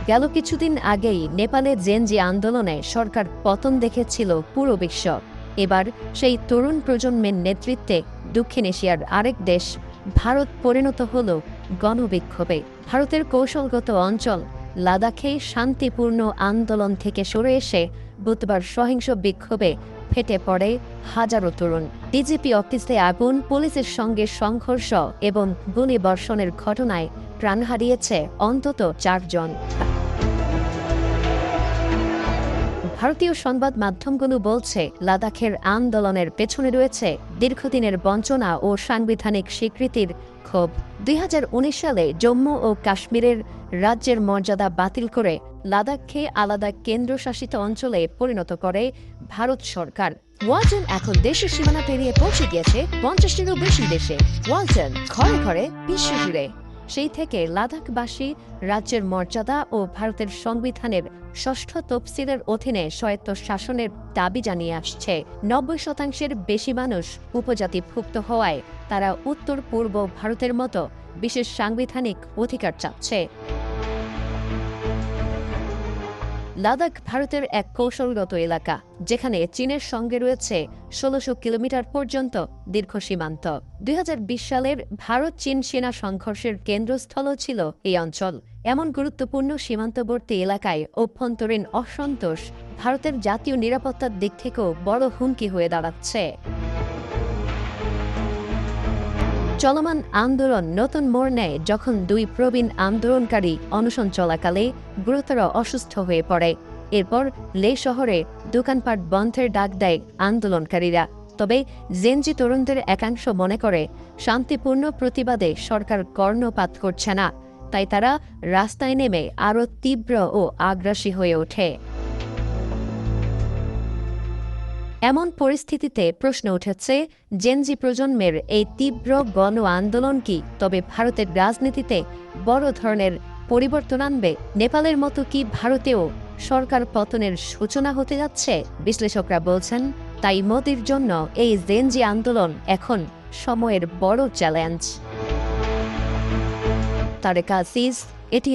গেল কিছুদিন আগেই নেপালে জেনজি আন্দোলনে সরকার পতন দেখেছিল পুরো বিশ্ব। এবার সেই তরুণ প্রজন্মের নেতৃত্বে দক্ষিণ এশিয়ার আরেক দেশ ভারত পরিণত হল গণবিক্ষোভে। ভারতের কৌশলগত অঞ্চল লাদাখে শান্তিপূর্ণ আন্দোলন থেকে সরে এসে বুধবার সহিংস বিক্ষোভে ফেটে পড়ে হাজারো তরুণ। ডিজিপি অফিসে আগুন, পুলিশের সঙ্গে সংঘর্ষ এবং গুলিবর্ষণের ঘটনায় প্রাণ হারিয়েছে অন্তত 4 জন। ভারতীয় সংবাদ মাধ্যমগুলো বলছে, লাদাখের আন্দোলনের পেছনে রয়েছে দীর্ঘদিনের বঞ্চনা ও সাংবিধানিক স্বীকৃতির ক্ষোভ। 2019 সালে জম্মু ও কাশ্মীরের রাজ্যের মর্যাদা বাতিল করে লাদাখকে আলাদা কেন্দ্রশাসিত অঞ্চলে পরিণত করে ভারত সরকার। ওয়ালটন এখন দেশের সীমানা পেরিয়ে পৌঁছে গিয়েছে 50টিরও বেশি দেশে। ওয়ালটন ঘরে ঘরে বিশ্বজুড়ে। সেই থেকে লাদাখবাসী রাজ্যের মর্যাদা ও ভারতের সংবিধানের 6ষ্ঠ তফসিলের অধীনে স্বায়ত্ত শাসনের দাবি জানিয়ে আসছে। 90% বেশি মানুষ উপজাতিভুক্ত হওয়ায় তারা উত্তর পূর্ব ভারতের মতো বিশেষ সাংবিধানিক অধিকার চাচ্ছে। লাদাখ ভারতের এক কৌশলগত এলাকা, যেখানে চীনের সঙ্গে রয়েছে 1600 কিলোমিটার পর্যন্ত দীর্ঘ সীমান্ত। 2020 সালের ভারত-চীন সেনা সংঘর্ষের কেন্দ্রস্থলও ছিল এই অঞ্চল। এমন গুরুত্বপূর্ণ সীমান্তবর্তী এলাকায় অভ্যন্তরীণ অসন্তোষ ভারতের জাতীয় নিরাপত্তার দিক থেকেও বড় হুমকি হয়ে দাঁড়াচ্ছে। চলমান আন্দোলন নতুন মোড় নেয় যখন 2 প্রবীণ আন্দোলনকারী অনশন চলাকালে গুরুতর অসুস্থ হয়ে পড়ে। এরপর লে শহরে দোকানপাট বন্ধের ডাক দেয় আন্দোলনকারীরা। তবে জেনজি তরুণদের একাংশ মনে করে, শান্তিপূর্ণ প্রতিবাদে সরকার কর্ণপাত করছে না, তাই তারা রাস্তায় নেমে আরও তীব্র ও আগ্রাসী হয়ে ওঠে। এমন পরিস্থিতিতে প্রশ্ন উঠেছে, জেনজি প্রজন্মের এই তীব্র গণ আন্দোলন কি তবে ভারতের রাজনীতিতে বড় ধরনের পরিবর্তন আনবে? নেপালের মতো কি ভারতেও সরকার পতনের সূচনা হতে যাচ্ছে? বিশ্লেষকরা বলছেন, তাই মোদির জন্য এই জেনজি আন্দোলন এখন সময়ের বড় চ্যালেঞ্জ। তারেক আজিজ, এটি